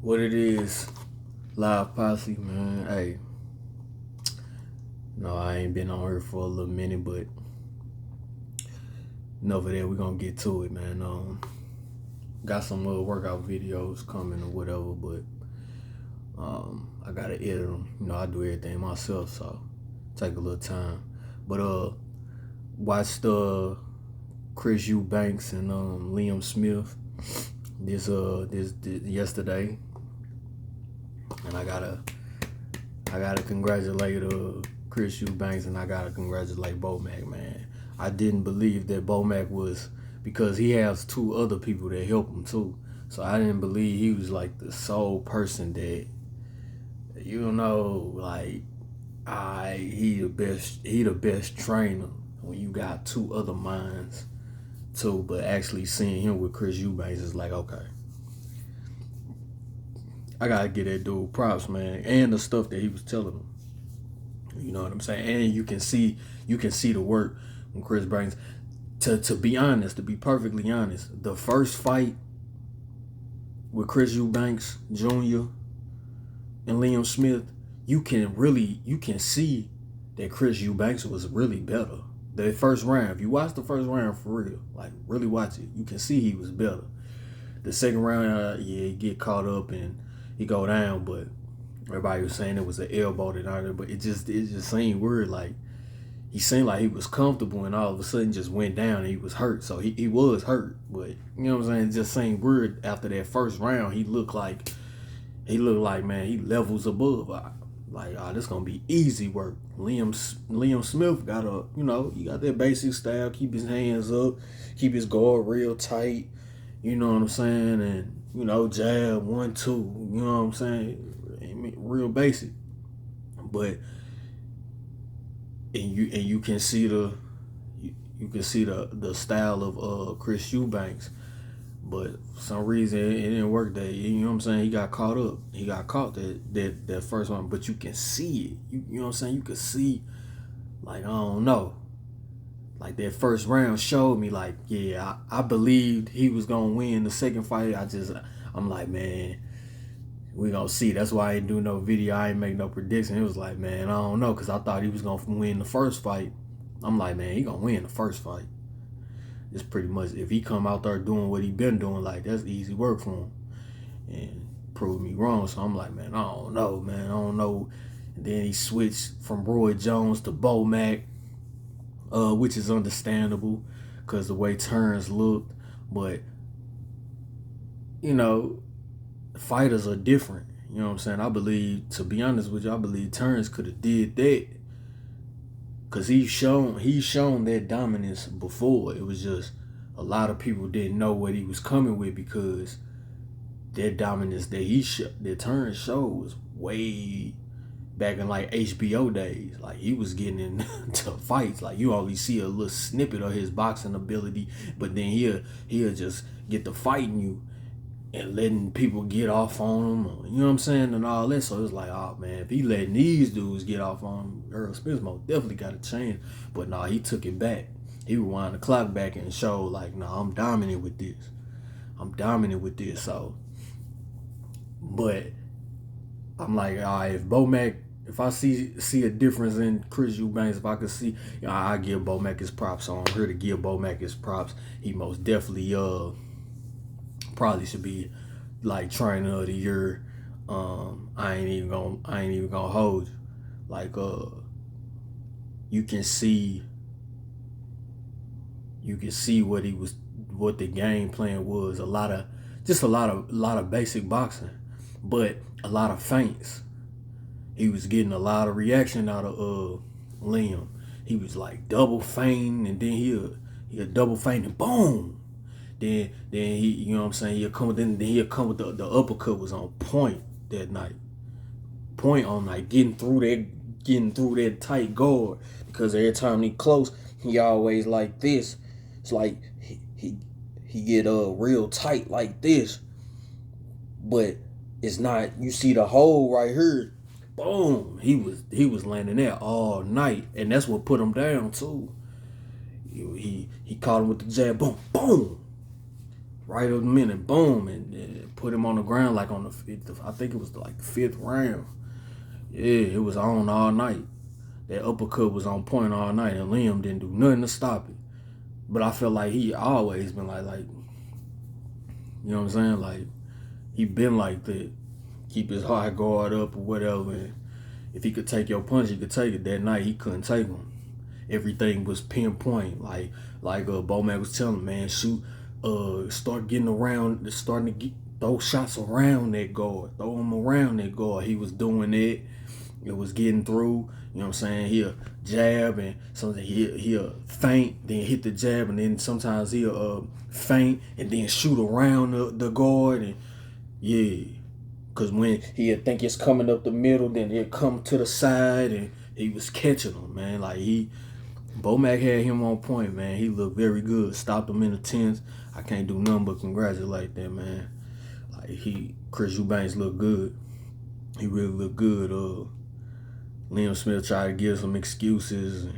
What it is, live posse, man. Hey, no, I ain't been on here for a little minute, but enough of that. We gonna get to it, man. Got some little workout videos coming or whatever, but I gotta edit them. You know, I do everything myself, so take a little time. But watched Chris Eubanks and Liam Smith this yesterday, and I gotta congratulate Chris Eubanks, and I gotta congratulate Bomac, man. I didn't believe that Bomac was, because he has two other people that help him too. So I didn't believe he was like the sole person that, like he the best trainer when you got two other minds too. But actually seeing him with Chris Eubanks is like, okay, I gotta give that dude props, man, and the stuff that he was telling him. You know what I'm saying? And you can see the work when Chris brings. To be honest, to be perfectly honest, the first fight with Chris Eubanks Jr. and Liam Smith, you can see that Chris Eubanks was really better. The first round, if you watch the first round for real, like really watch it, you can see he was better. The second round, he get caught up and he go down, but everybody was saying it was an elbow that out there, but it just seemed weird. Like he seemed like he was comfortable, and all of a sudden just went down and he was hurt. So he was hurt, but you know what I'm saying? It just seemed weird after that first round. He looked like, man, he levels above. This gonna be easy work. Liam Smith got he got that basic style, keep his hands up, keep his guard real tight, you know what I'm saying, and jab 1-2, you know what I'm saying, real basic. But you can see the style of Chris Eubanks. But for some reason it didn't work that, you know what I'm saying? He got caught up. He got caught that first one. But you can see it. You know what I'm saying? You can see, like, I don't know. Like that first round showed me, like, yeah, I believed he was gonna win the second fight. I'm like, man, we gonna see. That's why I didn't do no video. I ain't make no prediction. It was like, man, I don't know, because I thought he was gonna win the first fight. I'm like, man, he gonna win the first fight. It's pretty much, if he come out there doing what he been doing, like, that's easy work for him, and prove me wrong. So I'm like, man, I don't know. And then he switched from Roy Jones to Bomac, which is understandable because the way turns looked. But fighters are different. You know what I'm saying? I believe, to be honest with you, I believe Turns could have did that, because he's shown that dominance before. It was just a lot of people didn't know what he was coming with, because that dominance that Turns showed was way back in like HBO days. Like he was getting into fights. Like you only see a little snippet of his boxing ability, but then he'll just get to fighting you and letting people get off on him, you know what I'm saying, and all that. So it's like, oh man, if he letting these dudes get off on him, Earl Spence most definitely got to change. But nah, he took it back. He rewound the clock back and showed, like, nah, I'm dominant with this. So, but I'm like, all right, if I see a difference in Chris Eubanks, if I could see, I give Bomac his props. So I'm here to give Bomac his props. He most definitely probably should be like trainer of the year. I ain't even gonna hold you. Like you can see what the game plan was. A lot of basic boxing, but a lot of feints. He was getting a lot of reaction out of Liam. He was like double feinting, and then he'll double feint and boom. Then he, you know what I'm saying, he'll come with the uppercut was on point that night. Point on night, getting through that tight guard, because every time he close, he always like this. It's like he get real tight like this. But it's not, you see the hole right here. Boom. He was landing there all night, and that's what put him down too. He caught him with the jab. Boom, boom. right up the minute, boom, and put him on the ground like on the fifth. I think it was like the 5th round. Yeah, it was on all night. That uppercut was on point all night, and Liam didn't do nothing to stop it. But I felt like he always been like, you know what I'm saying? Like, he been like that. Keep his high guard up or whatever. And if he could take your punch, he could take it. That night, he couldn't take them. Everything was pinpoint. Like Bomac was telling him, man, shoot, start getting around, starting to throw shots around that guard. Throw him around that guard. He was doing it. It was getting through. You know what I'm saying? He'll jab and sometimes he'll feint, then hit the jab, and then sometimes he'll feint and then shoot around the guard. And yeah, because when he'll think it's coming up the middle, then he'll come to the side, and he was catching him, man. Like Bomac had him on point, man. He looked very good. Stopped him in the 10th. I can't do nothing but congratulate that, man. Like Chris Eubanks looked good. He really looked good. Liam Smith tried to give some excuses.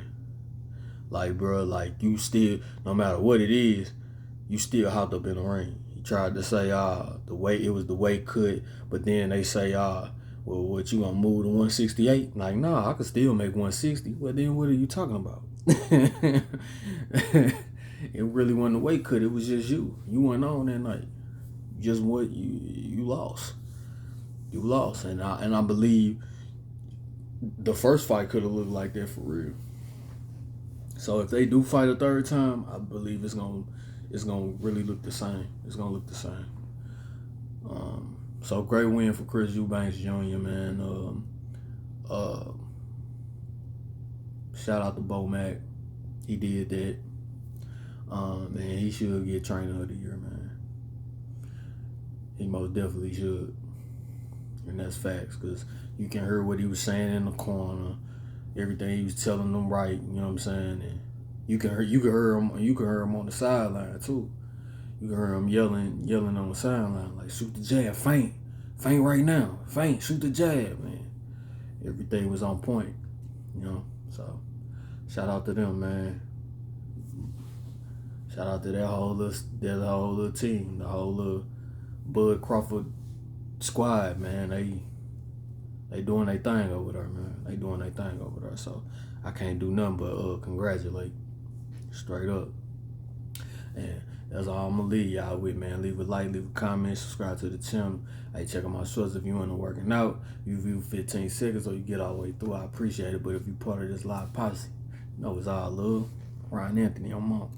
Like, bro, like, you still, no matter what it is, you still hopped up in the ring. He tried to say, it was the weight cut, but then they say, well, what, you gonna move to 168? Like, nah, I could still make 160. Well, then what are you talking about? It really wasn't the weight cut. It was just you. You went on that night. Just what you lost. You lost, and I believe the first fight could have looked like that for real. So if they do fight a third time, I believe it's gonna really look the same. It's gonna look the same. So great win for Chris Eubanks Jr. Man. Shout out to Bomac. He did that. Man, he should get Trainer of the Year, man. He most definitely should. And that's facts, because you can hear what he was saying in the corner, everything he was telling them right, you know what I'm saying? And you can hear him on the sideline too. You can hear him yelling on the sideline, like, shoot the jab, feint right now, feint, shoot the jab, man. Everything was on point, you know. So shout out to them, man. Shout out to that whole little team, the whole little Bud Crawford squad, man. They doing their thing over there, man. They doing their thing over there. So I can't do nothing but congratulate. Straight up. And that's all I'm gonna leave y'all with, man. Leave a like, leave a comment, subscribe to the channel. Hey, check out my shorts if you into working out. You view 15 seconds or you get all the way through, I appreciate it. But if you part of this live posse, you know it's all love. Ryan Anthony, I'm on.